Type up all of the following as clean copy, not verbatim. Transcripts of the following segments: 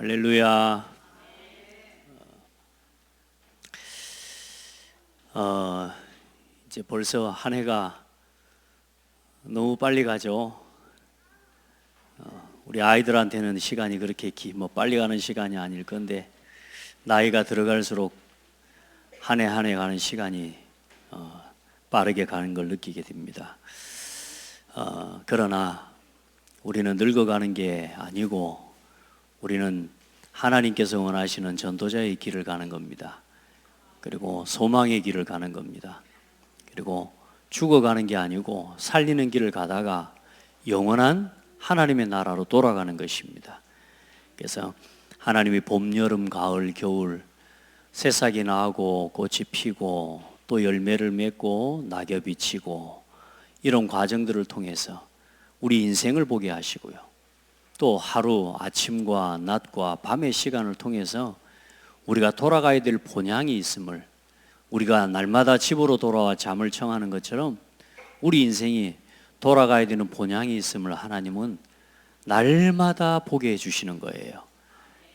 할렐루야. 이제 벌써 한 해가 너무 빨리 가죠. 우리 아이들한테는 시간이 그렇게 빨리 가는 시간이 아닐 건데, 나이가 들어갈수록 한 해 한 해 가는 시간이 빠르게 가는 걸 느끼게 됩니다. 그러나 우리는 늙어가는 게 아니고, 우리는 하나님께서 원하시는 전도자의 길을 가는 겁니다. 그리고 소망의 길을 가는 겁니다. 그리고 죽어가는 게 아니고 살리는 길을 가다가 영원한 하나님의 나라로 돌아가는 것입니다. 그래서 하나님이 봄, 여름, 가을, 겨울 새싹이 나고 꽃이 피고 또 열매를 맺고 낙엽이 지고 이런 과정들을 통해서 우리 인생을 보게 하시고요. 또 하루 아침과 낮과 밤의 시간을 통해서 우리가 돌아가야 될 본향이 있음을, 우리가 날마다 집으로 돌아와 잠을 청하는 것처럼 우리 인생이 돌아가야 되는 본향이 있음을 하나님은 날마다 보게 해주시는 거예요.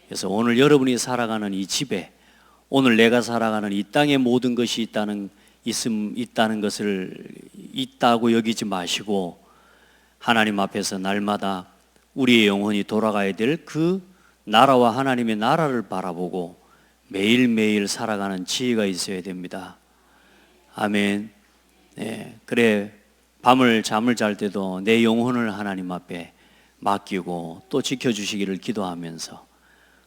그래서 오늘 여러분이 살아가는 이 집에, 오늘 내가 살아가는 이 땅에 모든 것이 있다는 것을 있다고 여기지 마시고, 하나님 앞에서 날마다 우리의 영혼이 돌아가야 될 그 나라와 하나님의 나라를 바라보고 매일매일 살아가는 지혜가 있어야 됩니다. 아멘. 네, 그래 밤을 잠을 잘 때도 내 영혼을 하나님 앞에 맡기고 또 지켜주시기를 기도하면서,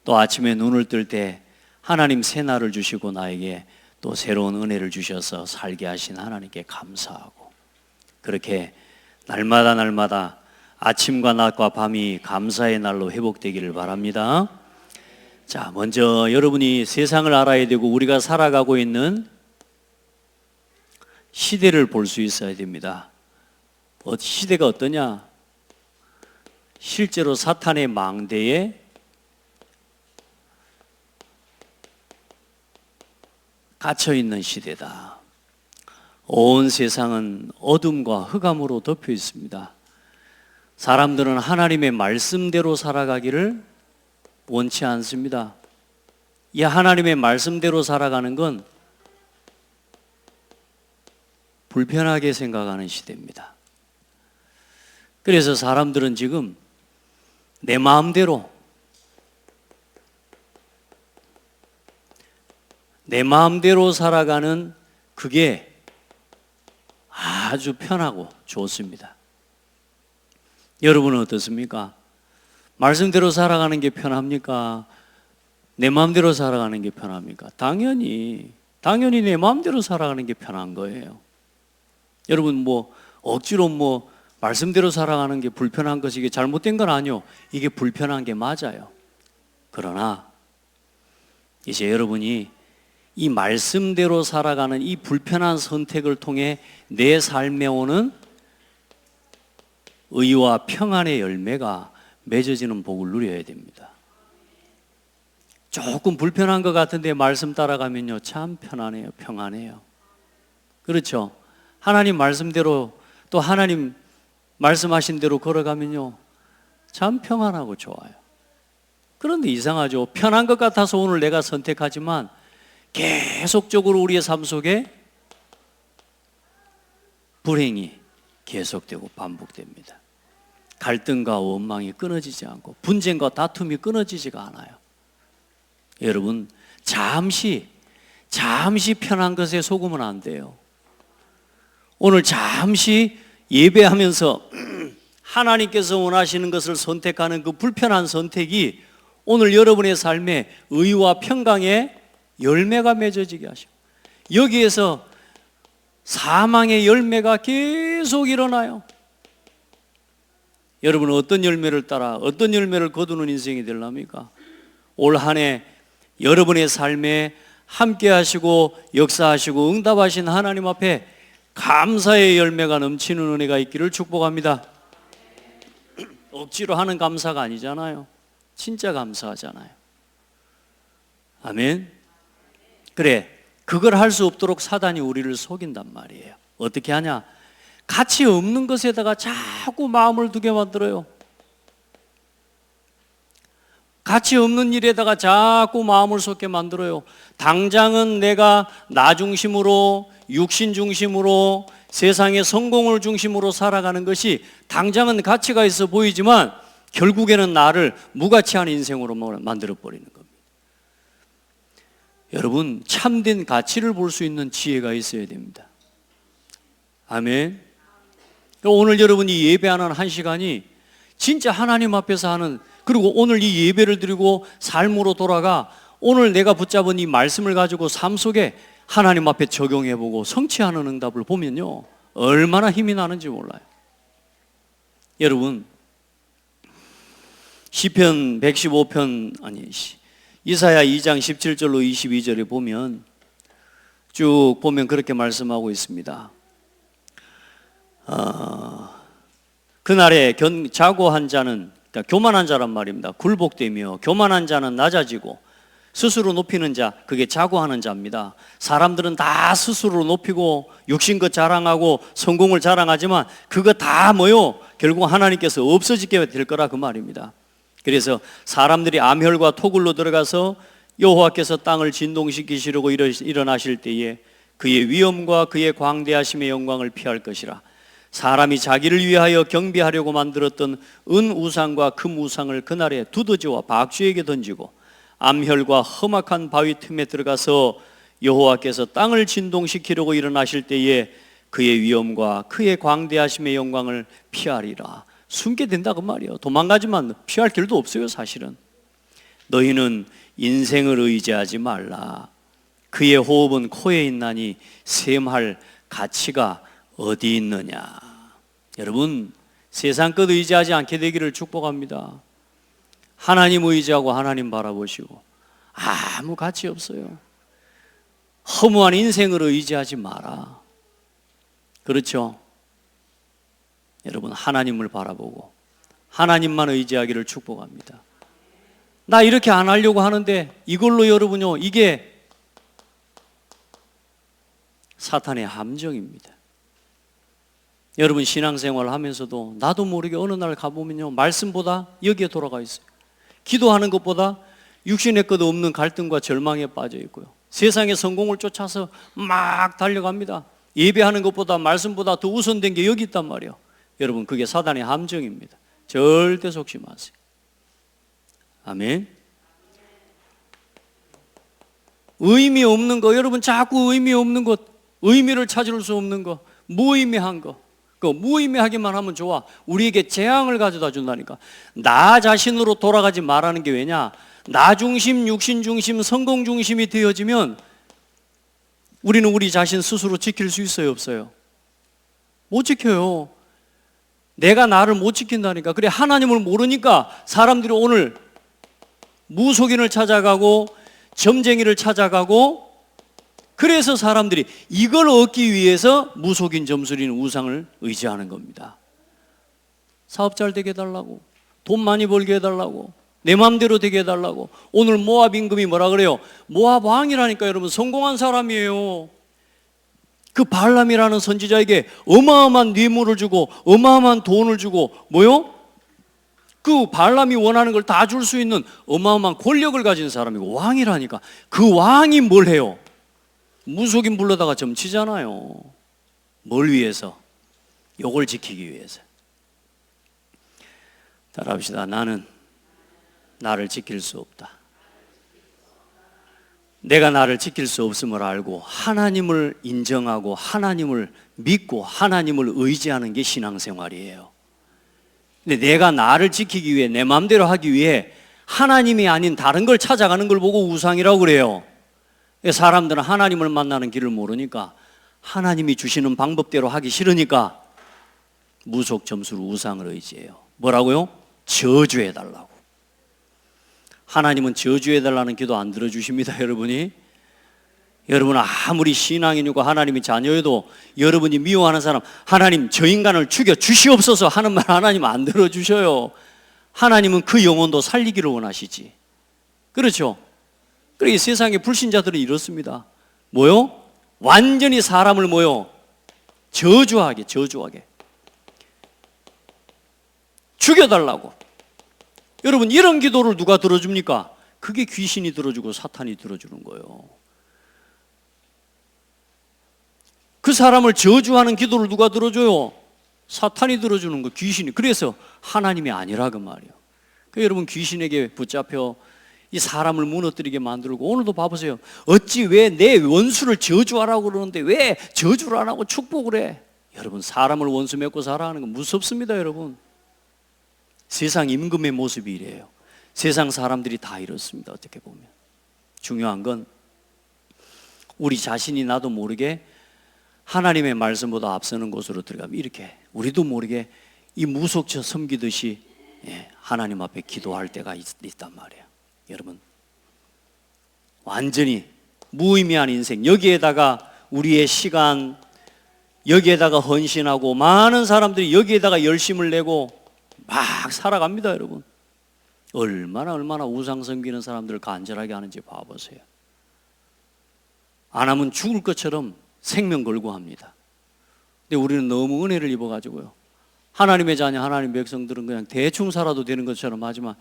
또 아침에 눈을 뜰 때 하나님 새 날을 주시고 나에게 또 새로운 은혜를 주셔서 살게 하신 하나님께 감사하고, 그렇게 날마다 아침과 낮과 밤이 감사의 날로 회복되기를 바랍니다. 자, 먼저 여러분이 세상을 알아야 되고 우리가 살아가고 있는 시대를 볼 수 있어야 됩니다. 시대가 어떠냐? 실제로 사탄의 망대에 갇혀 있는 시대다. 온 세상은 어둠과 흑암으로 덮여 있습니다. 사람들은 하나님의 말씀대로 살아가기를 원치 않습니다. 이 하나님의 말씀대로 살아가는 건 불편하게 생각하는 시대입니다. 그래서 사람들은 지금 내 마음대로 살아가는 그게 아주 편하고 좋습니다. 여러분은 어떻습니까? 말씀대로 살아가는 게 편합니까? 내 마음대로 살아가는 게 편합니까? 당연히 내 마음대로 살아가는 게 편한 거예요. 여러분 억지로 말씀대로 살아가는 게 불편한 것이 이게 잘못된 건 아니요. 이게 불편한 게 맞아요. 그러나 이제 여러분이 이 말씀대로 살아가는 이 불편한 선택을 통해 내 삶에 오는 의와 평안의 열매가 맺어지는 복을 누려야 됩니다. 조금 불편한 것 같은데 말씀 따라가면요, 참 편안해요. 평안해요. 그렇죠? 하나님 말씀대로, 또 하나님 말씀하신 대로 걸어가면요, 참 평안하고 좋아요. 그런데 이상하죠? 편한 것 같아서 오늘 내가 선택하지만 계속적으로 우리의 삶 속에 불행이 계속되고 반복됩니다. 갈등과 원망이 끊어지지 않고 분쟁과 다툼이 끊어지지가 않아요. 여러분, 잠시 편한 것에 속으면 안 돼요. 오늘 잠시 예배하면서 하나님께서 원하시는 것을 선택하는 그 불편한 선택이 오늘 여러분의 삶에 의와 평강의 열매가 맺어지게 하시고, 여기에서 사망의 열매가 계속 일어나요. 여러분은 어떤 열매를 따라 어떤 열매를 거두는 인생이 되랍니까? 올 한 해 여러분의 삶에 함께 하시고 역사하시고 응답하신 하나님 앞에 감사의 열매가 넘치는 은혜가 있기를 축복합니다. 억지로 하는 감사가 아니잖아요. 진짜 감사하잖아요. 아멘. 그래, 그걸 할 수 없도록 사단이 우리를 속인단 말이에요. 어떻게 하냐? 가치 없는 것에다가 자꾸 마음을 두게 만들어요. 가치 없는 일에다가 자꾸 마음을 쏟게 만들어요. 당장은 내가 나 중심으로, 육신 중심으로, 세상의 성공을 중심으로 살아가는 것이 당장은 가치가 있어 보이지만 결국에는 나를 무가치한 인생으로 만들어버리는 겁니다. 여러분, 참된 가치를 볼 수 있는 지혜가 있어야 됩니다. 아멘. 오늘 여러분이 예배하는 한 시간이 진짜 하나님 앞에서 하는, 그리고 오늘 이 예배를 드리고 삶으로 돌아가 오늘 내가 붙잡은 이 말씀을 가지고 삶 속에 하나님 앞에 적용해보고 성취하는 응답을 보면요, 얼마나 힘이 나는지 몰라요. 여러분, 시편 115편, 이사야 2장 17절로 22절에 보면 쭉 보면 그렇게 말씀하고 있습니다. 그날에 자고한 자는, 그러니까 교만한 자란 말입니다. 굴복되며 교만한 자는 낮아지고 스스로 높이는 자, 그게 자고하는 자입니다. 사람들은 다 스스로 높이고 육신껏 자랑하고 성공을 자랑하지만 그거 다 뭐요? 결국 하나님께서 없어지게 될 거라 그 말입니다. 그래서 사람들이 암혈과 토굴로 들어가서 여호와께서 땅을 진동시키시려고 일어나실 때에 그의 위엄과 그의 광대하심의 영광을 피할 것이라. 사람이 자기를 위하여 경배하려고 만들었던 은 우상과 금 우상을 그날에 두더지와 박쥐에게 던지고 암혈과 험악한 바위 틈에 들어가서 여호와께서 땅을 진동시키려고 일어나실 때에 그의 위엄과 그의 광대하심의 영광을 피하리라. 숨게 된다고 말이에요. 도망가지만 피할 길도 없어요. 사실은 너희는 인생을 의지하지 말라. 그의 호흡은 코에 있나니 셈할 가치가 어디 있느냐. 여러분, 세상 것 의지하지 않게 되기를 축복합니다. 하나님 의지하고 하나님 바라보시고 아무 가치 없어요. 허무한 인생을 의지하지 마라. 그렇죠? 여러분, 하나님을 바라보고 하나님만 의지하기를 축복합니다. 나 이렇게 안 하려고 하는데 이걸로 여러분요, 이게 사탄의 함정입니다. 여러분, 신앙생활을 하면서도 나도 모르게 어느 날 가보면요, 말씀보다 여기에 돌아가 있어요. 기도하는 것보다 육신의 것 없는 갈등과 절망에 빠져 있고요, 세상의 성공을 쫓아서 막 달려갑니다. 예배하는 것보다 말씀보다 더 우선된 게 여기 있단 말이에요. 여러분, 그게 사단의 함정입니다. 절대 속지 마세요. 아멘. 의미 없는 거, 여러분 자꾸 의미 없는 것, 의미를 찾을 수 없는 거, 무의미한 거, 그 무의미하기만 하면 좋아. 우리에게 재앙을 가져다 준다니까. 나 자신으로 돌아가지 말라는 게 왜냐? 나 중심, 육신 중심, 성공 중심이 되어지면 우리는 우리 자신 스스로 지킬 수 있어요, 없어요? 못 지켜요. 내가 나를 못 지킨다니까. 그래, 하나님을 모르니까 사람들이 오늘 무속인을 찾아가고 점쟁이를 찾아가고, 그래서 사람들이 이걸 얻기 위해서 무속인 점술인 우상을 의지하는 겁니다. 사업 잘 되게 해달라고, 돈 많이 벌게 해달라고, 내 마음대로 되게 해달라고. 오늘 모압 임금이 뭐라 그래요? 모압 왕이라니까. 여러분, 성공한 사람이에요. 그 발람이라는 선지자에게 어마어마한 뇌물을 주고 어마어마한 돈을 주고 뭐요? 그 발람이 원하는 걸 다 줄 수 있는 어마어마한 권력을 가진 사람이고 왕이라니까. 그 왕이 뭘 해요? 무속인 불러다가 점치잖아요. 뭘 위해서? 요걸 지키기 위해서. 따라합시다. 나는 나를 지킬 수 없다. 내가 나를 지킬 수 없음을 알고 하나님을 인정하고 하나님을 믿고 하나님을 의지하는 게 신앙생활이에요. 근데 내가 나를 지키기 위해, 내 마음대로 하기 위해 하나님이 아닌 다른 걸 찾아가는 걸 보고 우상이라고 그래요. 사람들은 하나님을 만나는 길을 모르니까, 하나님이 주시는 방법대로 하기 싫으니까 무속 점수로 우상을 의지해요. 뭐라고요? 저주해달라고. 하나님은 저주해달라는 기도 안 들어주십니다. 여러분이, 여러분 아무리 신앙인이고 하나님이 자녀여도 여러분이 미워하는 사람, 하나님 저 인간을 죽여 주시옵소서 하는 말 하나님 안 들어주셔요. 하나님은 그 영혼도 살리기를 원하시지. 그렇죠? 그러니 세상의 불신자들은 이렇습니다. 뭐요? 완전히 사람을 뭐요? 저주하게 죽여달라고, 여러분, 이런 기도를 누가 들어줍니까? 그게 귀신이 들어주고 사탄이 들어주는 거예요. 그 사람을 저주하는 기도를 누가 들어줘요? 사탄이 들어주는 거, 귀신이. 그래서 하나님이 아니라 그 말이에요. 그 여러분, 귀신에게 붙잡혀 이 사람을 무너뜨리게 만들고, 오늘도 봐보세요. 어찌 왜 내 원수를 저주하라고 그러는데 왜 저주를 안 하고 축복을 해? 여러분, 사람을 원수 맺고 살아가는 건 무섭습니다, 여러분. 세상 임금의 모습이 이래요. 세상 사람들이 다 이렇습니다, 어떻게 보면. 중요한 건 우리 자신이 나도 모르게 하나님의 말씀보다 앞서는 곳으로 들어가면 이렇게 우리도 모르게 이 무속처 섬기듯이 하나님 앞에 기도할 때가 있단 말이에요. 여러분, 완전히 무의미한 인생, 여기에다가 우리의 시간, 여기에다가 헌신하고 많은 사람들이 여기에다가 열심을 내고 막 살아갑니다, 여러분. 얼마나 우상 섬기는 사람들을 간절하게 하는지 봐보세요. 안 하면 죽을 것처럼 생명 걸고 합니다. 근데 우리는 너무 은혜를 입어가지고요, 하나님의 자녀, 하나님 백성들은 그냥 대충 살아도 되는 것처럼 하지만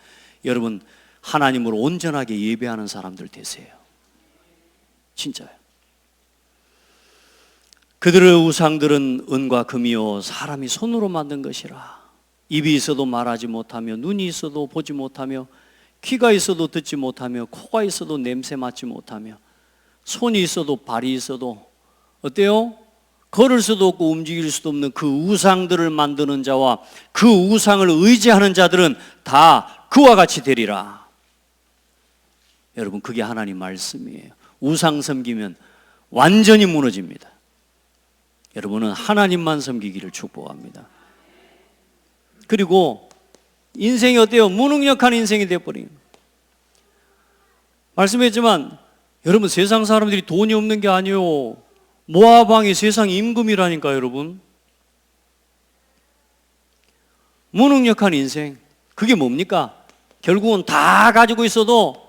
여러분, 하나님으로 온전하게 예배하는 사람들 되세요. 진짜요. 그들의 우상들은 은과 금이요 사람이 손으로 만든 것이라. 입이 있어도 말하지 못하며, 눈이 있어도 보지 못하며, 귀가 있어도 듣지 못하며, 코가 있어도 냄새 맡지 못하며, 손이 있어도 발이 있어도 어때요? 걸을 수도 없고 움직일 수도 없는 그 우상들을 만드는 자와 그 우상을 의지하는 자들은 다 그와 같이 되리라. 여러분, 그게 하나님 말씀이에요. 우상 섬기면 완전히 무너집니다. 여러분은 하나님만 섬기기를 축복합니다. 그리고 인생이 어때요? 무능력한 인생이 되어버려요. 말씀했지만 여러분, 세상 사람들이 돈이 없는 게 아니에요. 모압 왕이 세상 임금이라니까, 여러분. 무능력한 인생, 그게 뭡니까? 결국은 다 가지고 있어도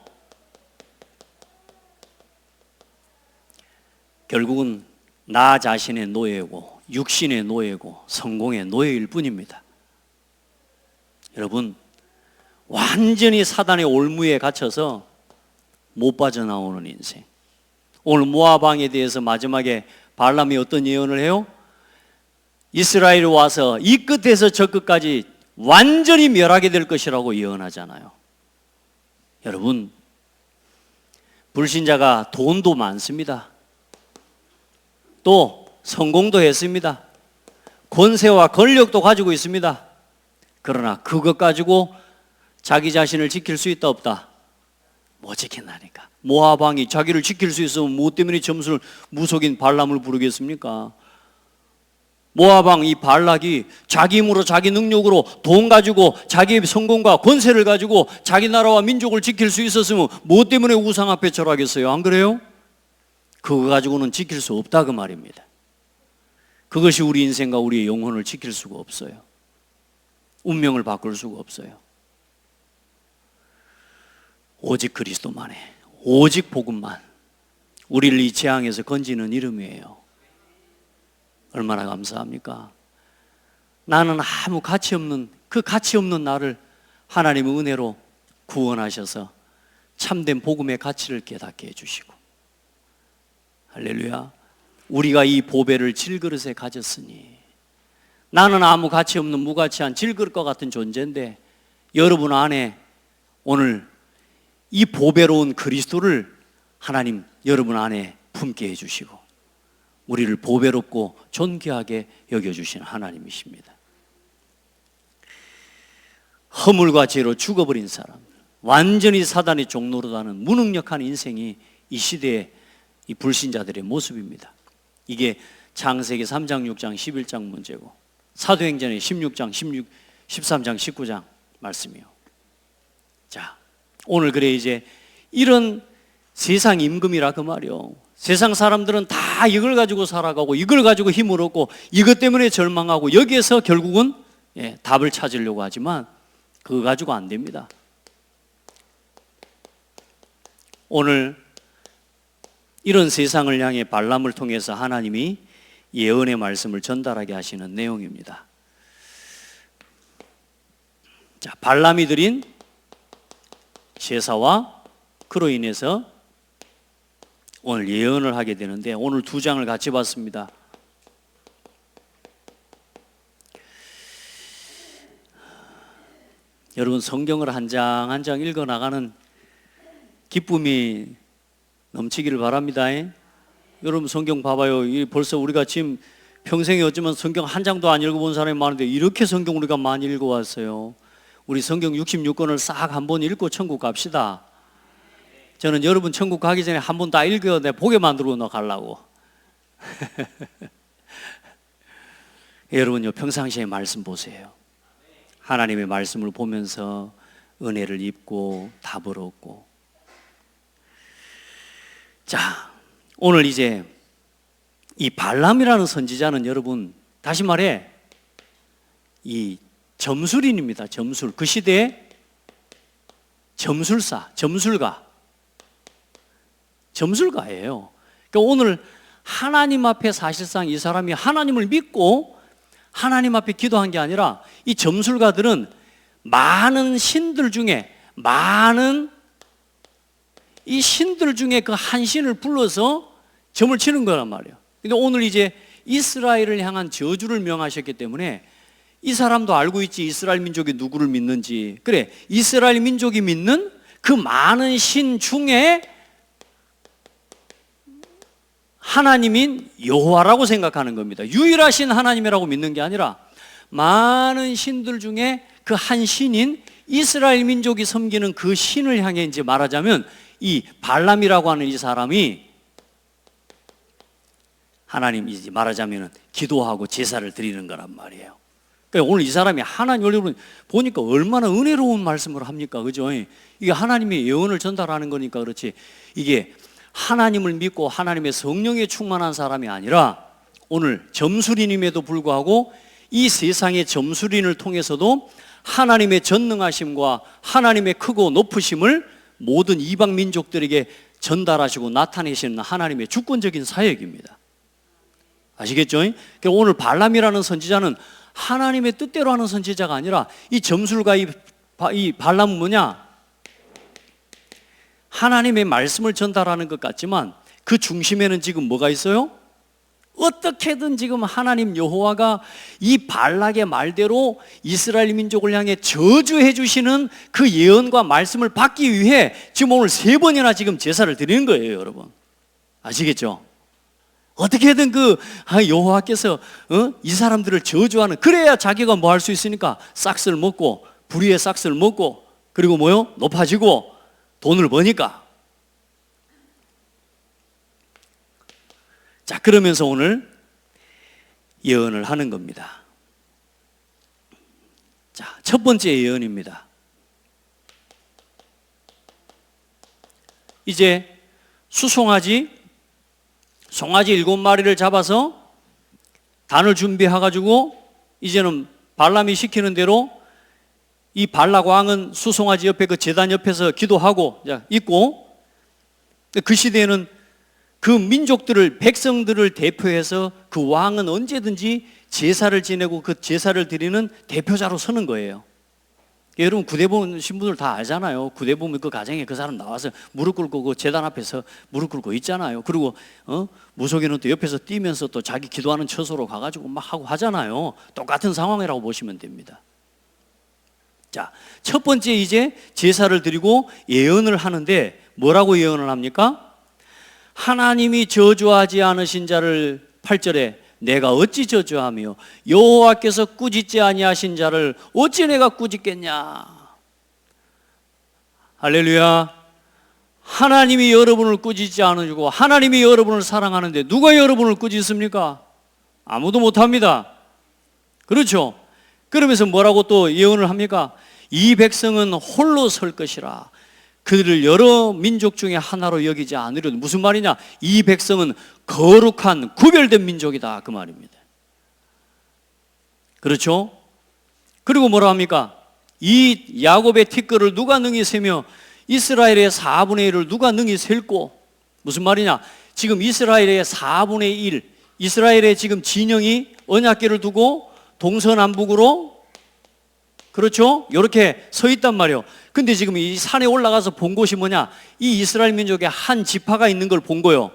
결국은 나 자신의 노예고 육신의 노예고 성공의 노예일 뿐입니다. 여러분, 완전히 사단의 올무에 갇혀서 못 빠져나오는 인생. 오늘 모압 왕에 대해서 마지막에 발람이 어떤 예언을 해요? 이스라엘이 와서 이 끝에서 저 끝까지 완전히 멸하게 될 것이라고 예언하잖아요. 여러분, 불신자가 돈도 많습니다. 또 성공도 했습니다. 권세와 권력도 가지고 있습니다. 그러나 그것 가지고 자기 자신을 지킬 수 있다 없다? 못 지킨다니까. 모압 왕이 자기를 지킬 수 있으면 뭐 때문에 점수를 무속인 발람을 부르겠습니까? 모압 왕 이 발락이 자기 힘으로 자기 능력으로 돈 가지고 자기의 성공과 권세를 가지고 자기 나라와 민족을 지킬 수 있었으면 뭐 때문에 우상 앞에 절하겠어요? 안 그래요? 그거 가지고는 지킬 수 없다 그 말입니다. 그것이 우리 인생과 우리의 영혼을 지킬 수가 없어요. 운명을 바꿀 수가 없어요. 오직 그리스도만에, 오직 복음만 우리를 이 재앙에서 건지는 이름이에요. 얼마나 감사합니까? 나는 아무 가치 없는 그 가치 없는 나를 하나님의 은혜로 구원하셔서 참된 복음의 가치를 깨닫게 해주시고, 할렐루야. 우리가 이 보배를 질그릇에 가졌으니, 나는 아무 가치 없는 무가치한 질그릇과 같은 존재인데 여러분 안에 오늘 이 보배로운 그리스도를 하나님 여러분 안에 품게 해주시고 우리를 보배롭고 존귀하게 여겨주신 하나님이십니다. 허물과 죄로 죽어버린 사람, 완전히 사단의 종노릇 하는 무능력한 인생이 이 시대의 이 불신자들의 모습입니다. 이게 창세기 3장, 6장, 11장 문제고 사도행전의 16장, 13장, 19장 말씀이요. 자, 오늘 그래 이제 이런 세상 임금이라 그 말이요. 세상 사람들은 다 이걸 가지고 살아가고 이걸 가지고 힘을 얻고 이것 때문에 절망하고 여기에서 결국은 답을 찾으려고 하지만 그거 가지고 안 됩니다. 오늘 이런 세상을 향해 발람을 통해서 하나님이 예언의 말씀을 전달하게 하시는 내용입니다. 자, 발람이 드린 제사와 그로 인해서 오늘 예언을 하게 되는데, 오늘 두 장을 같이 봤습니다. 여러분, 성경을 한 장 한 장 읽어 나가는 기쁨이 넘치기를 바랍니다. 여러분, 성경 봐봐요. 벌써 우리가 지금 평생에 어쩌면 성경 한 장도 안 읽어본 사람이 많은데 이렇게 성경 우리가 많이 읽어왔어요. 우리 성경 66권을 싹 한번 읽고 천국 갑시다. 저는 여러분 천국 가기 전에 한 번 다 읽어 내 보게 만들어 놓아 가려고. 여러분요, 평상시에 말씀 보세요. 하나님의 말씀을 보면서 은혜를 입고 답을 얻고. 자, 오늘 이제 이 발람이라는 선지자는 여러분, 다시 말해 이 점술인입니다. 점술. 그 시대에 점술사, 점술가예요. 그러니까 오늘 하나님 앞에 사실상 이 사람이 하나님을 믿고 하나님 앞에 기도한 게 아니라, 이 점술가들은 많은 신들 중에 이 신들 중에 그 한 신을 불러서 점을 치는 거란 말이에요. 근데 오늘 이제 이스라엘을 향한 저주를 명하셨기 때문에 이 사람도 알고 있지, 이스라엘 민족이 누구를 믿는지. 그래, 이스라엘 민족이 믿는 그 많은 신 중에 하나님인 여호와라고 생각하는 겁니다. 유일하신 하나님이라고 믿는 게 아니라 많은 신들 중에 그 한 신인 이스라엘 민족이 섬기는 그 신을 향해 이제 말하자면 이 발람이라고 하는 이 사람이 하나님이지 말하자면 기도하고 제사를 드리는 거란 말이에요. 그러니까 오늘 이 사람이 하나님, 여러분 보니까 얼마나 은혜로운 말씀을 합니까? 그죠? 이게 하나님의 예언을 전달하는 거니까 그렇지, 이게 하나님을 믿고 하나님의 성령에 충만한 사람이 아니라 오늘 점술인임에도 불구하고 이 세상의 점술인을 통해서도 하나님의 전능하심과 하나님의 크고 높으심을 모든 이방 민족들에게 전달하시고 나타내시는 하나님의 주권적인 사역입니다. 아시겠죠? 그러니까 오늘 발람이라는 선지자는 하나님의 뜻대로 하는 선지자가 아니라 이 점술가 이 발람은 뭐냐? 하나님의 말씀을 전달하는 것 같지만 그 중심에는 지금 뭐가 있어요? 어떻게든 지금 하나님 여호와가 이 발락의 말대로 이스라엘 민족을 향해 저주해 주시는 그 예언과 말씀을 받기 위해 지금 오늘 3번이나 지금 제사를 드리는 거예요, 여러분. 아시겠죠? 어떻게든 그 여호와께서 이 사람들을 저주하는, 그래야 자기가 뭐 할 수 있으니까 싹스를 먹고, 불의의 싹스를 먹고, 그리고 뭐요? 높아지고 돈을 버니까. 자, 그러면서 오늘 예언을 하는 겁니다. 자, 첫 번째 예언입니다. 이제 송아지 7마리를 잡아서 단을 준비해가지고 이제는 발람이 시키는 대로 이 발락 왕은 수송아지 옆에 그 제단 옆에서 기도하고 있고, 그 시대에는 그 민족들을, 백성들을 대표해서 그 왕은 언제든지 제사를 지내고 그 제사를 드리는 대표자로 서는 거예요. 여러분 구대 보신 분들 다 알잖아요. 구대 보면 그 가정에 그 사람 나와서 무릎 꿇고 그 제단 앞에서 무릎 꿇고 있잖아요. 그리고 무속인은 또 옆에서 뛰면서 또 자기 기도하는 처소로 가가지고 막 하고 하잖아요. 똑같은 상황이라고 보시면 됩니다. 자, 첫 번째 이제 제사를 드리고 예언을 하는데 뭐라고 예언을 합니까? 하나님이 저주하지 않으신 자를 8절에 내가 어찌 저주하며 여호와께서 꾸짖지 아니하신 자를 어찌 내가 꾸짖겠냐. 할렐루야. 하나님이 여러분을 꾸짖지 않으시고 하나님이 여러분을 사랑하는데 누가 여러분을 꾸짖습니까? 아무도 못합니다. 그렇죠? 그러면서 뭐라고 또 예언을 합니까? 이 백성은 홀로 설 것이라. 그들을 여러 민족 중에 하나로 여기지 않으려. 무슨 말이냐? 이 백성은 거룩한 구별된 민족이다, 그 말입니다. 그렇죠? 그리고 뭐라 합니까? 이 야곱의 티끌을 누가 능히 세며 이스라엘의 4분의 1을 누가 능히 셀고. 무슨 말이냐? 지금 이스라엘의 4분의 1, 이스라엘의 지금 진영이 언약궤를 두고 동서남북으로, 그렇죠? 이렇게 서 있단 말이에요. 근데 지금 이 산에 올라가서 본 곳이 뭐냐? 이 이스라엘 민족의 한 지파가 있는 걸 본 거예요.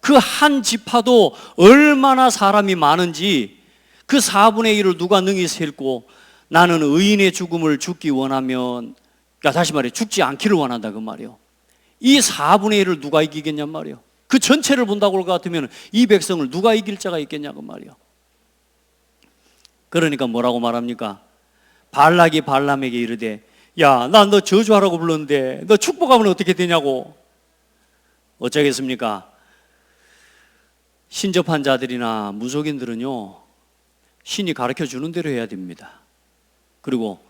그 한 지파도 얼마나 사람이 많은지 그 4분의 1을 누가 능히 셀고, 나는 의인의 죽음을 죽기 원하면, 그러니까 다시 말해 죽지 않기를 원한다 그 말이에요. 이 4분의 1을 누가 이기겠냔 말이에요. 그 전체를 본다고 할 것 같으면 이 백성을 누가 이길 자가 있겠냐고 말이에요. 그러니까 뭐라고 말합니까? 발락이 발람에게 이르되, 야, 난 너 저주하라고 불렀는데 너 축복하면 어떻게 되냐고. 어쩌겠습니까? 신접한 자들이나 무속인들은요, 신이 가르쳐 주는 대로 해야 됩니다. 그리고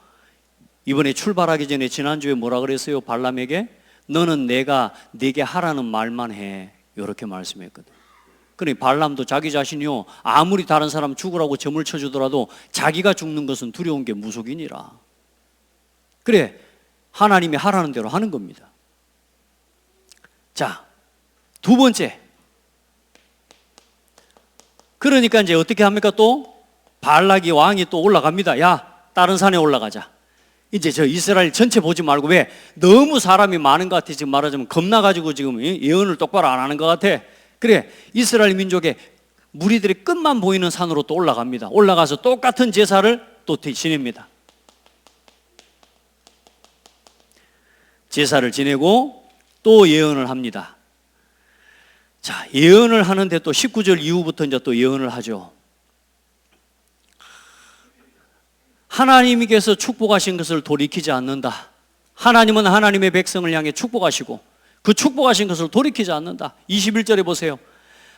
이번에 출발하기 전에 지난주에 뭐라 그랬어요? 발람에게 너는 내가 네게 하라는 말만 해, 이렇게 말씀했거든. 그러니 발람도 자기 자신이요, 아무리 다른 사람 죽으라고 점을 쳐주더라도 자기가 죽는 것은 두려운 게 무속인이라. 그래, 하나님이 하라는 대로 하는 겁니다. 자, 두 번째. 그러니까 이제 어떻게 합니까? 또 발락이 왕이 또 올라갑니다. 야, 다른 산에 올라가자. 이제 저 이스라엘 전체 보지 말고, 왜? 너무 사람이 많은 것 같아. 지금 말하자면 겁나가지고 지금 예언을 똑바로 안 하는 것 같아. 그래, 이스라엘 민족의 무리들의 끝만 보이는 산으로 또 올라갑니다. 올라가서 똑같은 제사를 또 지냅니다. 제사를 지내고 또 예언을 합니다. 자, 예언을 하는데 또 19절 이후부터 이제 또 예언을 하죠. 하나님께서 축복하신 것을 돌이키지 않는다. 하나님은 하나님의 백성을 향해 축복하시고 그 축복하신 것을 돌이키지 않는다. 21절에 보세요.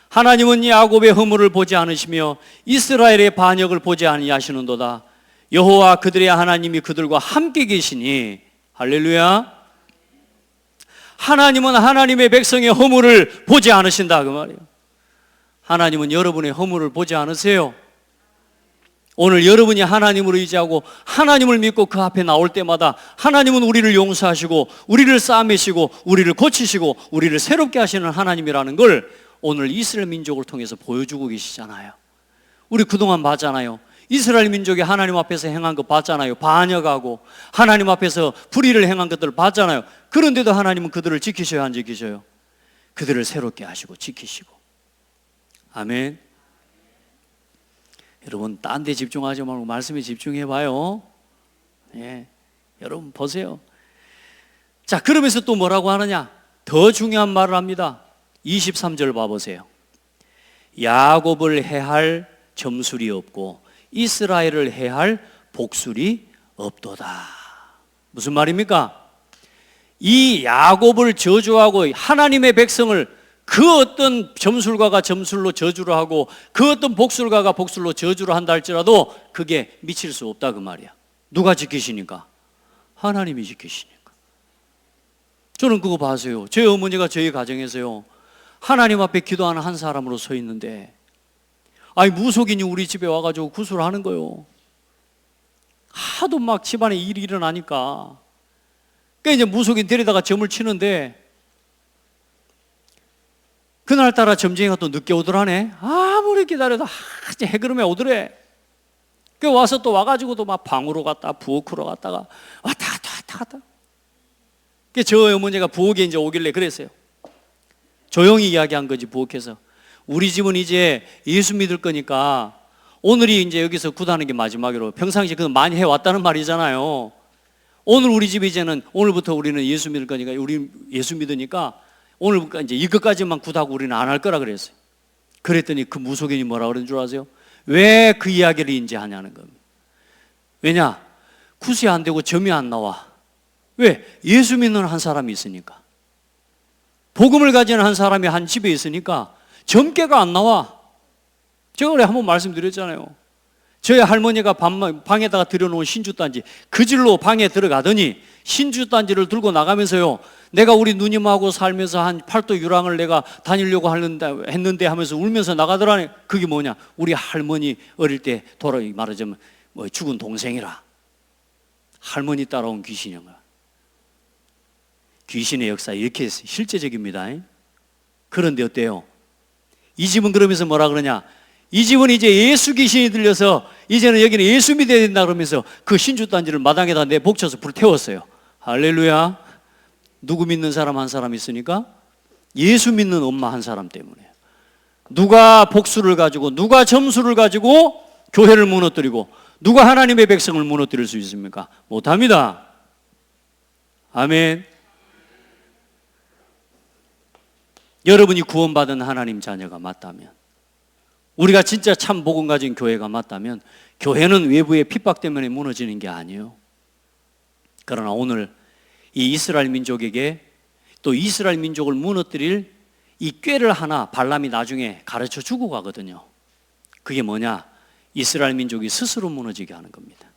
하나님은 야곱의 허물을 보지 않으시며 이스라엘의 반역을 보지 아니하시는도다. 여호와 그들의 하나님이 그들과 함께 계시니. 할렐루야. 하나님은 하나님의 백성의 허물을 보지 않으신다 그 말이에요. 하나님은 여러분의 허물을 보지 않으세요. 오늘 여러분이 하나님을 의지하고 하나님을 믿고 그 앞에 나올 때마다 하나님은 우리를 용서하시고 우리를 싸매시고 우리를 고치시고 우리를 새롭게 하시는 하나님이라는 걸 오늘 이스라엘 민족을 통해서 보여주고 계시잖아요. 우리 그동안 봤잖아요. 이스라엘 민족이 하나님 앞에서 행한 거 봤잖아요. 반역하고 하나님 앞에서 불의를 행한 것들을 봤잖아요. 그런데도 하나님은 그들을 지키셔요, 안 지키셔요? 그들을 새롭게 하시고 지키시고. 아멘. 여러분, 딴 데 집중하지 말고 말씀에 집중해 봐요. 예, 여러분 보세요. 자, 그러면서 또 뭐라고 하느냐? 더 중요한 말을 합니다. 23절 봐보세요. 야곱을 해할 점술이 없고 이스라엘을 해할 복술이 없도다. 무슨 말입니까? 이 야곱을 저주하고 하나님의 백성을 그 어떤 점술가가 점술로 저주를 하고 그 어떤 복술가가 복술로 저주를 한다 할지라도 그게 미칠 수 없다 그 말이야. 누가 지키시니까? 하나님이 지키시니까. 저는 그거 봐서요, 저희 어머니가 저희 가정에서요 하나님 앞에 기도하는 한 사람으로 서 있는데, 아니 무속인이 우리 집에 와가지고 구술을 하는 거요. 하도 막 집안에 일이 일어나니까. 그러니까 이제 무속인 데리다가 점을 치는데 그날따라 점쟁이가 또 늦게 오더라네. 아무리 기다려도 이제 해그름에 오더래. 그 와서 또 와가지고도 막 방으로 갔다 부엌으로 갔다가 왔다 갔다. 그 저 어머니가 부엌에 이제 오길래 그랬어요. 조용히 이야기한 거지, 부엌에서. 우리 집은 이제 예수 믿을 거니까 오늘이 이제 여기서 굿하는 게 마지막으로, 평상시에 그건 많이 해왔다는 말이잖아요. 오늘 우리 집 이제는 오늘부터 우리는 예수 믿을 거니까, 우리 예수 믿으니까 오늘부터 이제 이것까지만 굿하고 우리는 안 할 거라 그랬어요. 그랬더니 그 무속인이 뭐라 그러는 줄 아세요? 왜 그 이야기를 이제 하냐는 겁니다. 왜냐? 굿이 안 되고 점이 안 나와. 왜? 예수 믿는 한 사람이 있으니까. 복음을 가지는 한 사람이 한 집에 있으니까 점괘가 안 나와. 제가 그래 한번 말씀드렸잖아요. 저희 할머니가 방에다가 들여놓은 신주단지 그 질로 방에 들어가더니 신주단지를 들고 나가면서요, 내가 우리 누님하고 살면서 한 팔도 유랑을 내가 다니려고 했는데 하면서 울면서 나가더라니. 그게 뭐냐? 우리 할머니 어릴 때 말하자면 뭐 죽은 동생이라. 할머니 따라온 귀신인 거야. 귀신의 역사 이렇게 실제적입니다. 그런데 어때요? 이 집은 그러면서 뭐라 그러냐? 이 집은 이제 예수 귀신이 들려서 이제는 여기는 예수 믿어야 된다 그러면서 그 신주단지를 마당에다 내복쳐서 불태웠어요. 할렐루야. 누구 믿는 사람 한 사람 있으니까? 예수 믿는 엄마 한 사람 때문에. 누가 복수를 가지고, 누가 점수를 가지고 교회를 무너뜨리고, 누가 하나님의 백성을 무너뜨릴 수 있습니까? 못합니다. 아멘. 여러분이 구원받은 하나님 자녀가 맞다면, 우리가 진짜 참 복음 가진 교회가 맞다면, 교회는 외부의 핍박 때문에 무너지는 게 아니에요. 그러나 오늘 이 이스라엘 민족에게, 또 이스라엘 민족을 무너뜨릴 이 꾀를 하나 발람이 나중에 가르쳐 주고 가거든요. 그게 뭐냐? 이스라엘 민족이 스스로 무너지게 하는 겁니다.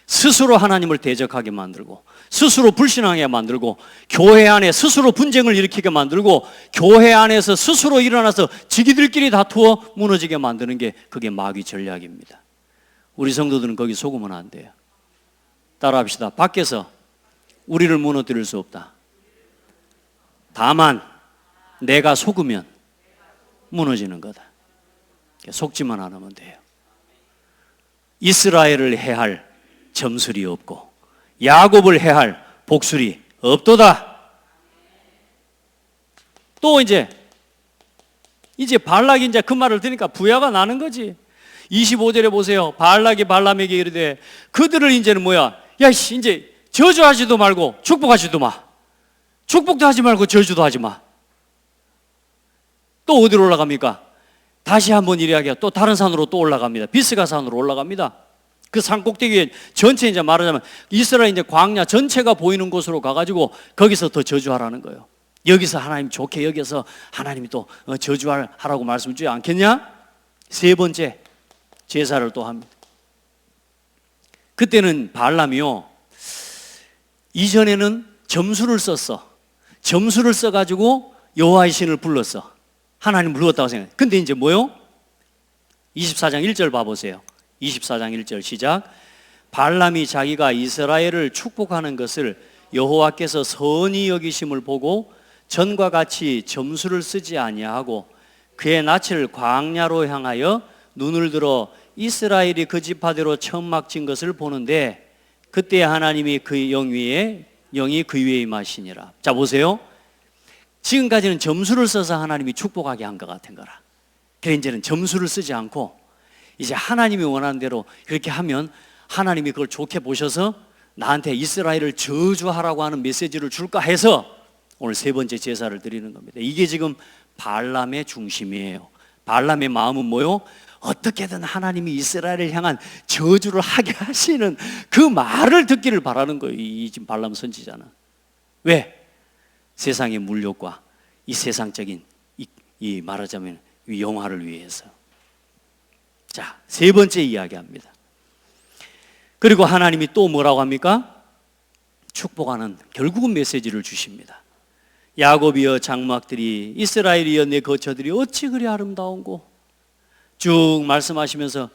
스스로 하나님을 대적하게 만들고, 스스로 불신하게 만들고, 교회 안에 스스로 분쟁을 일으키게 만들고, 교회 안에서 스스로 일어나서 지기들끼리 다투어 무너지게 만드는 게, 그게 마귀 전략입니다. 우리 성도들은 거기 속으면 안 돼요. 따라합시다. 밖에서 우리를 무너뜨릴 수 없다. 다만 내가 속으면 무너지는 거다. 속지만 않으면 돼요. 이스라엘을 해할 점술이 없고 야곱을 해할 복술이 없도다. 또 이제 발락이 이제 그 말을 들으니까 부야가 나는 거지. 25절에 보세요. 발락이 발람에게 이르되, 그들을 이제는 뭐야? 야, 이제 저주하지도 말고 축복하지도 마. 축복도 하지 말고 저주도 하지 마. 또 어디로 올라갑니까? 다시 한번 이야기해요. 또 다른 산으로 또 올라갑니다. 비스가 산으로 올라갑니다. 그 산 꼭대기에 전체 이제 말하자면 이스라엘 이제 광야 전체가 보이는 곳으로 가가지고 거기서 더 저주하라는 거예요. 여기서 하나님 좋게 여기서 하나님이 또 저주하라고 말씀 주지 않겠냐? 세 번째 제사를 또 합니다. 그때는 발람이요, 이전에는 점수를 썼어. 점수를 써가지고 여호와의 신을 불렀어. 하나님 불렀다고 생각해. 근데 이제 뭐요? 24장 1절 봐보세요. 24장 1절 시작. 발람이 자기가 이스라엘을 축복하는 것을 여호와께서 선히 여기심을 보고 전과 같이 점수를 쓰지 아니하고 그의 낯을 광야로 향하여 눈을 들어 이스라엘이 그 지파대로 천막 진 것을 보는데, 그때 하나님이 그 영이 그 위에 임하시니라. 자 보세요. 지금까지는 점수를 써서 하나님이 축복하게 한 것 같은 거라. 그래 이제는 점수를 쓰지 않고 이제 하나님이 원하는 대로 그렇게 하면 하나님이 그걸 좋게 보셔서 나한테 이스라엘을 저주하라고 하는 메시지를 줄까 해서 오늘 세 번째 제사를 드리는 겁니다. 이게 지금 발람의 중심이에요. 발람의 마음은 뭐요? 어떻게든 하나님이 이스라엘을 향한 저주를 하게 하시는 그 말을 듣기를 바라는 거예요. 이 지금 발람 선지자는. 왜? 세상의 물욕과 이 세상적인 이 말하자면 이 영화를 위해서. 자, 세 번째 이야기합니다. 그리고 하나님이 또 뭐라고 합니까? 축복하는 결국은 메시지를 주십니다. 야곱이여 장막들이, 이스라엘이여 내 거처들이 어찌 그리 아름다운고. 쭉 말씀하시면서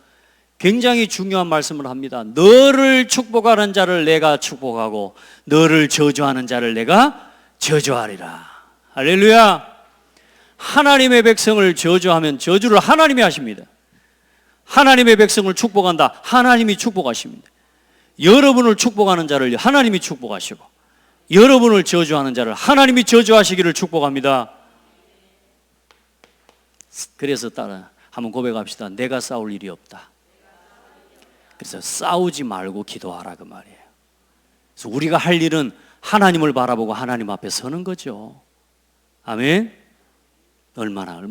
굉장히 중요한 말씀을 합니다. 너를 축복하는 자를 내가 축복하고 너를 저주하는 자를 내가 저주하리라. 할렐루야. 하나님의 백성을 저주하면 저주를 하나님이 하십니다. 하나님의 백성을 축복한다, 하나님이 축복하십니다. 여러분을 축복하는 자를 하나님이 축복하시고 여러분을 저주하는 자를 하나님이 저주하시기를 축복합니다. 그래서 따라 한번 고백합시다. 내가 싸울 일이 없다. 그래서 싸우지 말고 기도하라 그 말이에요. 그래서 우리가 할 일은 하나님을 바라보고 하나님 앞에 서는 거죠. 아멘. 얼마나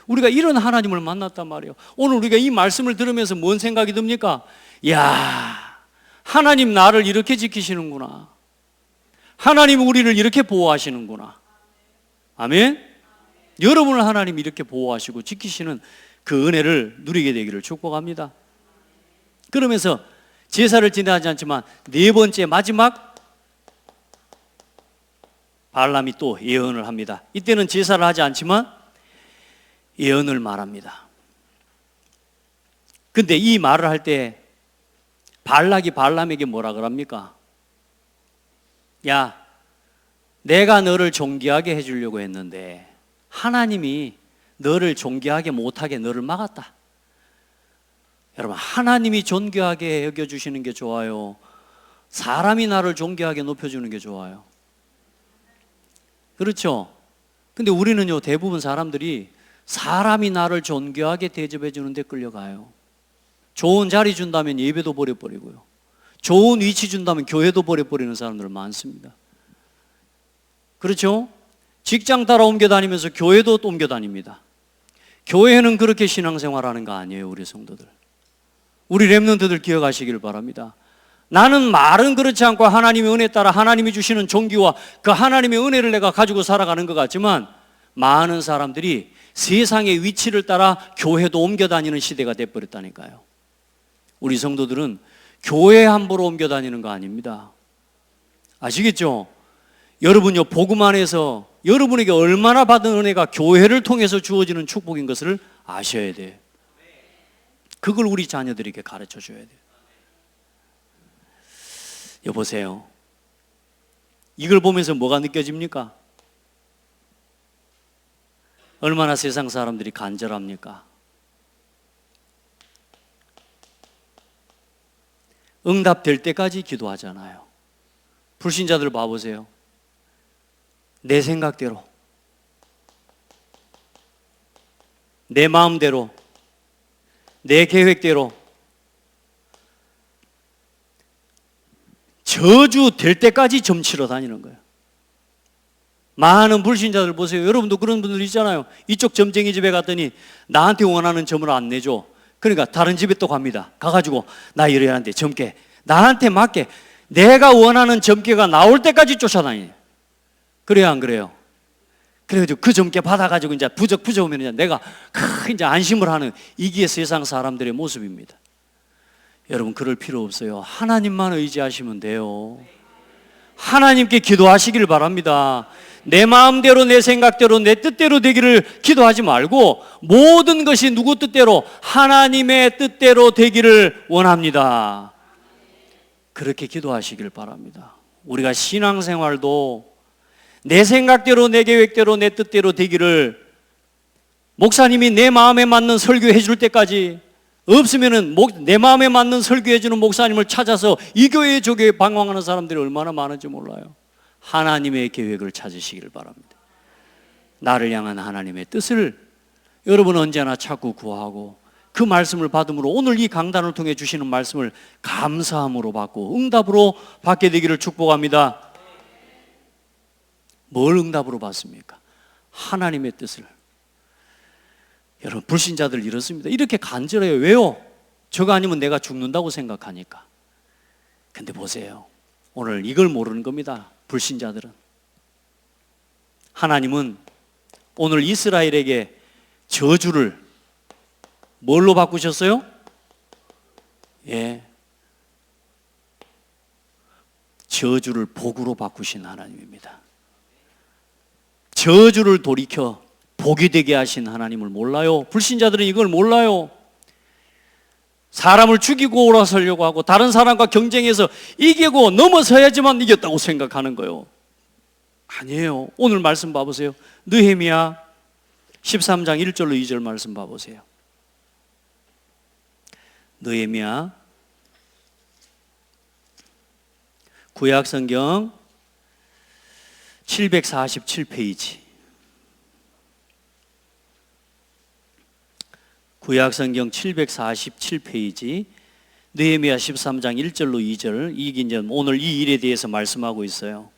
우리가 이런 하나님을 만났단 말이에요. 오늘 우리가 이 말씀을 들으면서 뭔 생각이 듭니까? 야, 하나님 나를 이렇게 지키시는구나. 하나님 우리를 이렇게 보호하시는구나. 아멘. 여러분을 하나님 이렇게 보호하시고 지키시는 그 은혜를 누리게 되기를 축복합니다. 그러면서 제사를 지내지 않지만 네 번째 마지막 발람이 또 예언을 합니다. 이때는 제사를 하지 않지만 예언을 말합니다. 근데 이 말을 할 때 발락이 발람에게 뭐라 그럽니까? 야, 내가 너를 존귀하게 해주려고 했는데 하나님이 너를 존귀하게 못하게 너를 막았다. 여러분, 하나님이 존귀하게 여겨주시는 게 좋아요? 사람이 나를 존귀하게 높여주는 게 좋아요. 그렇죠? 근데 우리는요, 대부분 사람들이 사람이 나를 존귀하게 대접해 주는데 끌려가요. 좋은 자리 준다면 예배도 버려버리고요, 좋은 위치 준다면 교회도 버려버리는 사람들 많습니다. 그렇죠? 직장 따라 옮겨 다니면서 교회도 또 옮겨 다닙니다. 교회는 그렇게 신앙생활하는 거 아니에요, 우리 성도들. 우리 렘넌트들 기억하시길 바랍니다. 나는 말은 그렇지 않고 하나님의 은혜에 따라 하나님이 주시는 존귀와 그 하나님의 은혜를 내가 가지고 살아가는 것 같지만, 많은 사람들이 세상의 위치를 따라 교회도 옮겨 다니는 시대가 돼버렸다니까요. 우리 성도들은 교회 함부로 옮겨 다니는 거 아닙니다. 아시겠죠? 여러분요, 복음 안에서 여러분에게 얼마나 받은 은혜가 교회를 통해서 주어지는 축복인 것을 아셔야 돼요. 그걸 우리 자녀들에게 가르쳐 줘야 돼요. 여보세요, 이걸 보면서 뭐가 느껴집니까? 얼마나 세상 사람들이 간절합니까? 응답될 때까지 기도하잖아요. 불신자들 봐보세요. 내 생각대로, 내 마음대로, 내 계획대로 저주 될 때까지 점치러 다니는 거예요. 많은 불신자들 보세요. 여러분도 그런 분들 있잖아요. 이쪽 점쟁이 집에 갔더니 나한테 원하는 점을 안 내줘. 그러니까 다른 집에 또 갑니다. 가가지고 나 이래야 하는데 점괘 나한테 맞게 내가 원하는 점괘가 나올 때까지 쫓아다니요. 그래요, 안 그래요? 그래가지고 그 점괘 받아가지고 이제 부적 오면 이제 내가 이제 안심을 하는, 이게 세상 사람들의 모습입니다. 여러분, 그럴 필요 없어요. 하나님만 의지하시면 돼요. 하나님께 기도하시길 바랍니다. 내 마음대로, 내 생각대로, 내 뜻대로 되기를 기도하지 말고 모든 것이 누구 뜻대로? 하나님의 뜻대로 되기를 원합니다. 그렇게 기도하시길 바랍니다. 우리가 신앙생활도 내 생각대로, 내 계획대로, 내 뜻대로 되기를, 목사님이 내 마음에 맞는 설교해 줄 때까지, 없으면은 내 마음에 맞는 설교해 주는 목사님을 찾아서 이 교회 저 교회 방황하는 사람들이 얼마나 많은지 몰라요. 하나님의 계획을 찾으시길 바랍니다. 나를 향한 하나님의 뜻을 여러분 언제나 찾고 구하고, 그 말씀을 받음으로 오늘 이 강단을 통해 주시는 말씀을 감사함으로 받고 응답으로 받게 되기를 축복합니다. 뭘 응답으로 받습니까? 하나님의 뜻을. 여러분, 불신자들 이렇습니다. 이렇게 간절해요. 왜요? 저거 아니면 내가 죽는다고 생각하니까. 근데 보세요, 오늘 이걸 모르는 겁니다. 불신자들은. 하나님은 오늘 이스라엘에게 저주를 뭘로 바꾸셨어요? 저주를 복으로 바꾸신 하나님입니다. 저주를 돌이켜 복이 되게 하신 하나님을 몰라요. 불신자들은 이걸 몰라요. 사람을 죽이고 올라서려고 하고 다른 사람과 경쟁해서 이기고 넘어서야지만 이겼다고 생각하는 거예요. 아니에요. 오늘 말씀 봐보세요. 느헤미야 13장 1절로 2절 말씀 봐보세요. 느헤미야 구약성경 747페이지, 구약성경 747페이지, 느헤미야 13장 1절로 2절, 이게 이제 오늘 이 일에 대해서 말씀하고 있어요.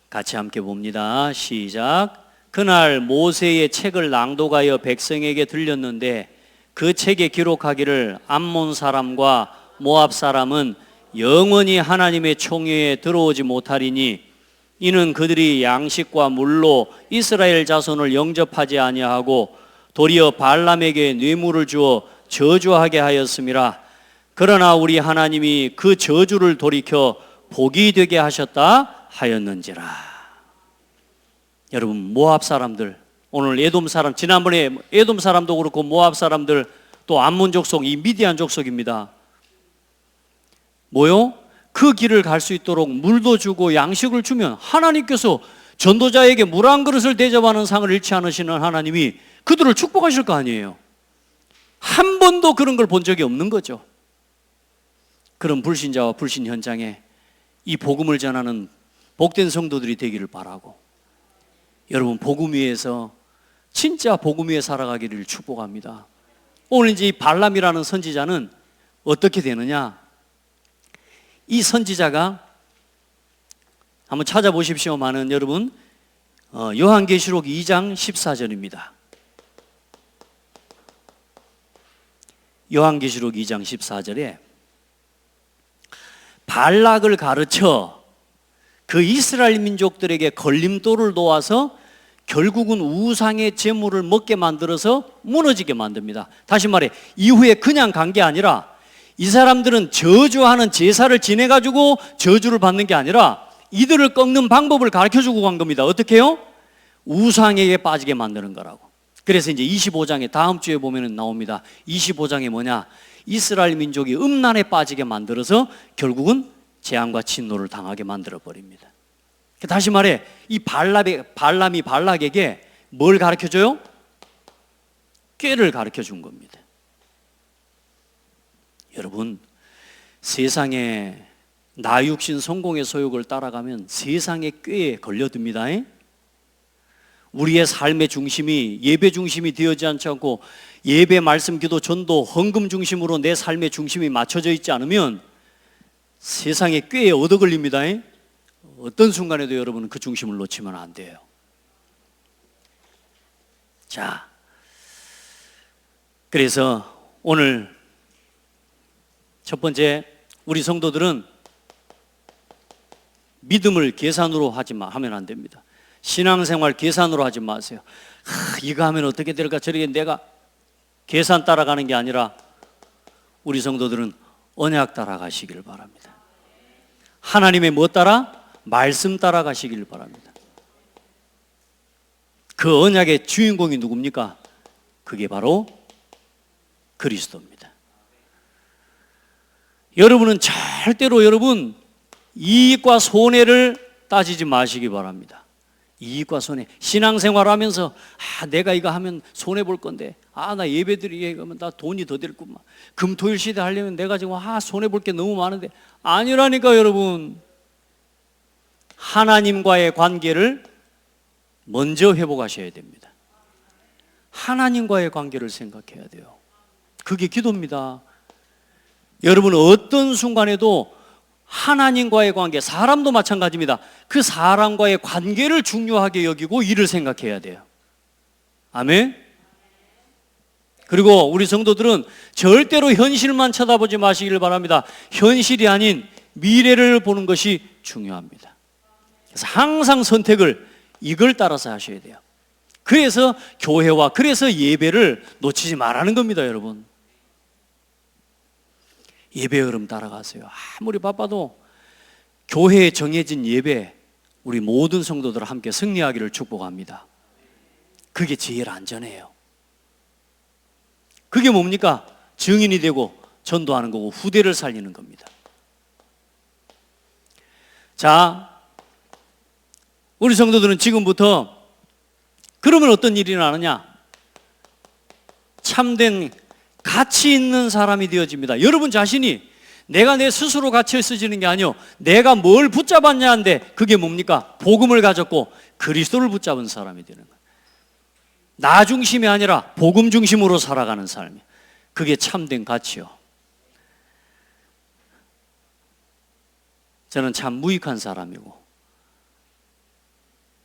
같이 함께 봅니다. 시작. 그날 모세의 책을 낭독하여 백성에게 들렸는데 그 책에 기록하기를 암몬 사람과 모압 사람은 영원히 하나님의 총회에 들어오지 못하리니 이는 그들이 양식과 물로 이스라엘 자손을 영접하지 아니하고 도리어 발람에게 뇌물을 주어 저주하게 하였음이라. 그러나 우리 하나님이 그 저주를 돌이켜 복이 되게 하셨다 하였는지라. 여러분, 모압 사람들, 오늘 에돔 사람, 지난번에 에돔 사람도 그렇고 모압 사람들, 또 암몬 족속, 이 미디안 족속입니다. 뭐요? 그 길을 갈 수 있도록 물도 주고 양식을 주면 하나님께서 전도자에게 물 한 그릇을 대접하는 상을 잃지 않으시는 하나님이 그들을 축복하실 거 아니에요. 한 번도 그런 걸 본 적이 없는 거죠. 그런 불신자와 불신 현장에 이 복음을 전하는 복된 성도들이 되기를 바라고, 여러분 복음 위에서 진짜 복음 위에 살아가기를 축복합니다. 오늘 이제 이 발람이라는 선지자는 어떻게 되느냐? 이 선지자가 한번 찾아보십시오. 많은 여러분, 요한계시록 2장 14절입니다. 요한계시록 2장 14절에 발락을 가르쳐 그 이스라엘 민족들에게 걸림돌을 놓아서 결국은 우상의 제물을 먹게 만들어서 무너지게 만듭니다. 다시 말해, 이후에 그냥 간 게 아니라 이 사람들은 저주하는 제사를 지내가지고 저주를 받는 게 아니라 이들을 꺾는 방법을 가르쳐주고 간 겁니다. 어떻게 해요? 우상에게 빠지게 만드는 거라고. 그래서 이제 25장에 다음 주에 보면 나옵니다. 25장에 뭐냐? 이스라엘 민족이 음란에 빠지게 만들어서 결국은 재앙과 진노를 당하게 만들어 버립니다. 다시 말해, 이 발람이 발락에게 뭘 가르쳐줘요? 꾀를 가르쳐준 겁니다. 여러분, 세상에 나 육신 성공의 소욕을 따라가면 세상의 꾀에 걸려듭니다. 우리의 삶의 중심이 예배 중심이 되어지 않지 않고 예배, 말씀, 기도, 전도, 헌금 중심으로 내 삶의 중심이 맞춰져 있지 않으면 세상의 꾀에 얻어 걸립니다. 어떤 순간에도 여러분은 그 중심을 놓치면 안 돼요. 자, 그래서 오늘 첫 번째, 우리 성도들은 믿음을 계산으로 하면 안 됩니다. 신앙생활 계산으로 하지 마세요. 이거 하면 어떻게 될까? 저렇게 내가 계산 따라가는 게 아니라 우리 성도들은 언약 따라가시길 바랍니다. 하나님의 뭐 따라? 말씀 따라가시길 바랍니다. 그 언약의 주인공이 누굽니까? 그게 바로 그리스도입니다. 여러분은 절대로 여러분 이익과 손해를 따지지 마시기 바랍니다. 이익과 손해. 신앙생활 하면서 내가 이거 하면 손해 볼 건데, 나 예배드리게 하면 나 돈이 더 들구만. 금토일 시대 하려면 내가 지금 손해 볼 게 너무 많은데, 아니라니까. 여러분, 하나님과의 관계를 먼저 회복하셔야 됩니다. 하나님과의 관계를 생각해야 돼요. 그게 기도입니다. 여러분, 어떤 순간에도 하나님과의 관계, 사람도 마찬가지입니다. 그 사람과의 관계를 중요하게 여기고 일을 생각해야 돼요. 아멘. 그리고 우리 성도들은 절대로 현실만 쳐다보지 마시길 바랍니다. 현실이 아닌 미래를 보는 것이 중요합니다. 그래서 항상 선택을 이걸 따라서 하셔야 돼요. 그래서 교회와 그래서 예배를 놓치지 말라는 겁니다. 여러분, 예배 흐름 따라가세요. 아무리 바빠도 교회에 정해진 예배, 우리 모든 성도들 함께 승리하기를 축복합니다. 그게 제일 안전해요. 그게 뭡니까? 증인이 되고 전도하는 거고 후대를 살리는 겁니다. 자, 우리 성도들은 지금부터 그러면 어떤 일이 나느냐? 참된 가치 있는 사람이 되어집니다. 여러분 자신이 내가 내 스스로 가치 있어지는 게 아니요, 내가 뭘 붙잡았냐인데 그게 뭡니까? 복음을 가졌고 그리스도를 붙잡은 사람이 되는 거예요. 나 중심이 아니라 복음 중심으로 살아가는 삶이에요. 그게 참된 가치요. 저는 참 무익한 사람이고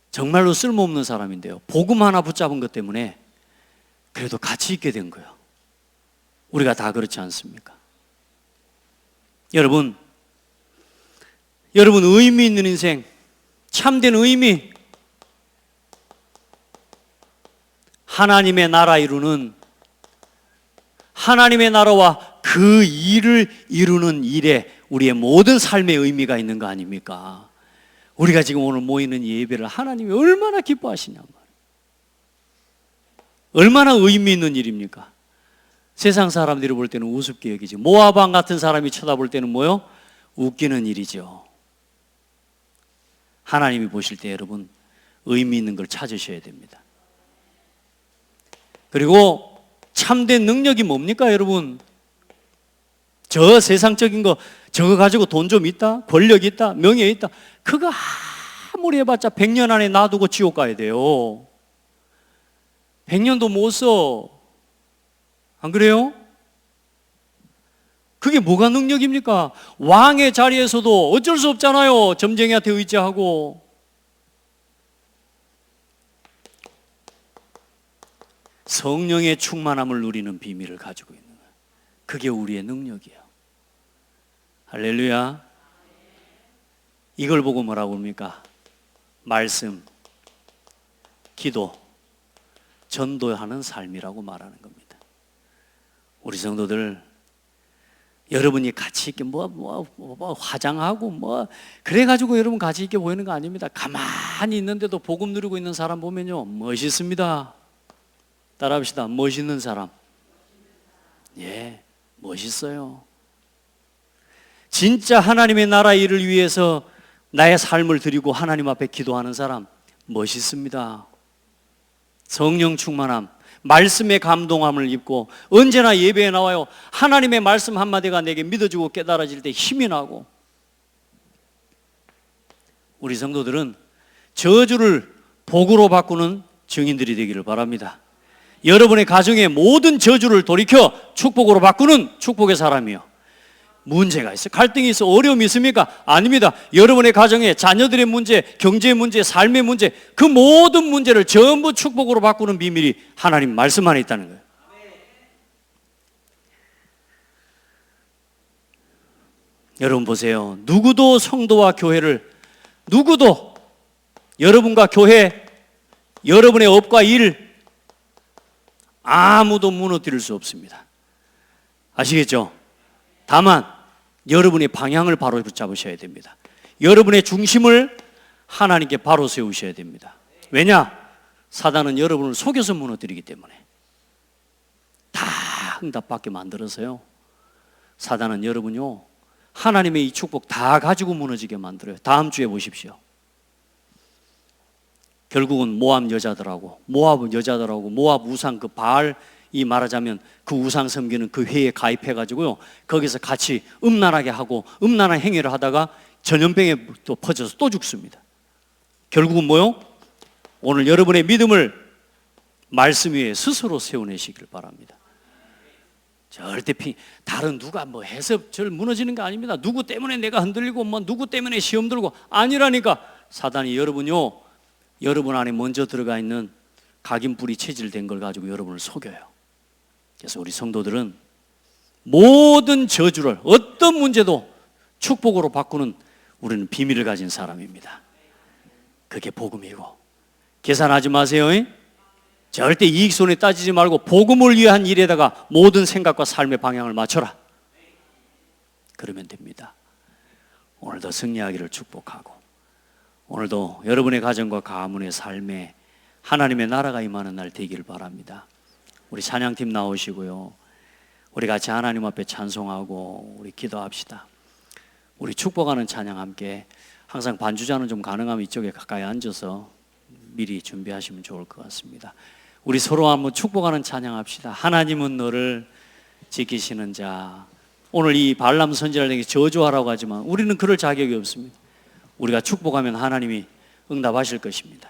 정말로 쓸모없는 사람인데요, 복음 하나 붙잡은 것 때문에 그래도 가치 있게 된 거예요. 우리가 다 그렇지 않습니까? 여러분 의미 있는 인생, 참된 의미, 하나님의 나라 이루는, 하나님의 나라와 그 일을 이루는 일에 우리의 모든 삶의 의미가 있는 거 아닙니까? 우리가 지금 오늘 모이는 예배를 하나님이 얼마나 기뻐하시냐 말이에요. 얼마나 의미 있는 일입니까? 세상 사람들이 볼 때는 우습게 여기지, 모압 왕 같은 사람이 쳐다볼 때는 뭐요? 웃기는 일이죠. 하나님이 보실 때 여러분 의미 있는 걸 찾으셔야 됩니다. 그리고 참된 능력이 뭡니까? 여러분, 저 세상적인 거 저거 가지고 돈 좀 있다, 권력 있다, 명예 있다, 그거 아무리 해봤자 100년 안에 놔두고 지옥 가야 돼요. 100년도 못 써. 안 그래요? 그게 뭐가 능력입니까? 왕의 자리에서도 어쩔 수 없잖아요. 점쟁이한테 의지하고. 성령의 충만함을 누리는 비밀을 가지고 있는 거예요. 그게 우리의 능력이에요. 할렐루야. 이걸 보고 뭐라고 합니까? 말씀, 기도, 전도하는 삶이라고 말하는 겁니다. 우리 성도들, 여러분이 가치 있게 화장하고 그래가지고 여러분 가치 있게 보이는 거 아닙니다. 가만히 있는데도 복음 누리고 있는 사람 보면요, 멋있습니다. 따라합시다. 멋있는 사람. 예, 멋있어요. 진짜 하나님의 나라 일을 위해서 나의 삶을 드리고 하나님 앞에 기도하는 사람 멋있습니다. 성령 충만함, 말씀의 감동함을 입고 언제나 예배에 나와요. 하나님의 말씀 한마디가 내게 믿어지고 깨달아질 때 힘이 나고. 우리 성도들은 저주를 복으로 바꾸는 증인들이 되기를 바랍니다. 여러분의 가정의 모든 저주를 돌이켜 축복으로 바꾸는 축복의 사람이요. 문제가 있어, 갈등이 있어, 어려움이 있습니까? 아닙니다. 여러분의 가정에 자녀들의 문제, 경제의 문제, 삶의 문제, 그 모든 문제를 전부 축복으로 바꾸는 비밀이 하나님 말씀 안에 있다는 거예요. 여러분 보세요. 누구도 성도와 교회를, 누구도 여러분과 교회, 여러분의 업과 일, 아무도 무너뜨릴 수 없습니다. 아시겠죠? 다만 여러분의 방향을 바로 붙잡으셔야 됩니다. 여러분의 중심을 하나님께 바로 세우셔야 됩니다. 왜냐? 사단은 여러분을 속여서 무너뜨리기 때문에. 다 응답받게 만들어서요, 사단은 여러분요, 하나님의 이 축복 다 가지고 무너지게 만들어요. 다음 주에 보십시오. 결국은 모압 여자들하고 모압 우상 그 바알, 이 말하자면 그 우상 섬기는 그 회에 가입해가지고요, 거기서 같이 음란하게 하고 음란한 행위를 하다가 전염병에 또 퍼져서 또 죽습니다. 결국은 뭐요? 오늘 여러분의 믿음을 말씀 위에 스스로 세워내시길 바랍니다. 절대 다른 누가 해서 절 무너지는 거 아닙니다. 누구 때문에 내가 흔들리고 누구 때문에 시험 들고 아니라니까. 사단이 여러분요, 여러분 안에 먼저 들어가 있는 각인뿔이 체질된 걸 가지고 여러분을 속여요. 그래서 우리 성도들은 모든 저주를, 어떤 문제도 축복으로 바꾸는 우리는 비밀을 가진 사람입니다. 그게 복음이고. 계산하지 마세요. 절대 이익 손해 따지지 말고 복음을 위한 일에다가 모든 생각과 삶의 방향을 맞춰라. 그러면 됩니다. 오늘도 승리하기를 축복하고, 오늘도 여러분의 가정과 가문의 삶에 하나님의 나라가 임하는 날 되기를 바랍니다. 우리 찬양팀 나오시고요, 우리 같이 하나님 앞에 찬송하고 우리 기도합시다. 우리 축복하는 찬양 함께, 항상 반주자는 좀 가능하면 이쪽에 가까이 앉아서 미리 준비하시면 좋을 것 같습니다. 우리 서로 한번 축복하는 찬양합시다. 하나님은 너를 지키시는 자. 오늘 이 발람 선지자에게 저주하라고 하지만 우리는 그럴 자격이 없습니다. 우리가 축복하면 하나님이 응답하실 것입니다.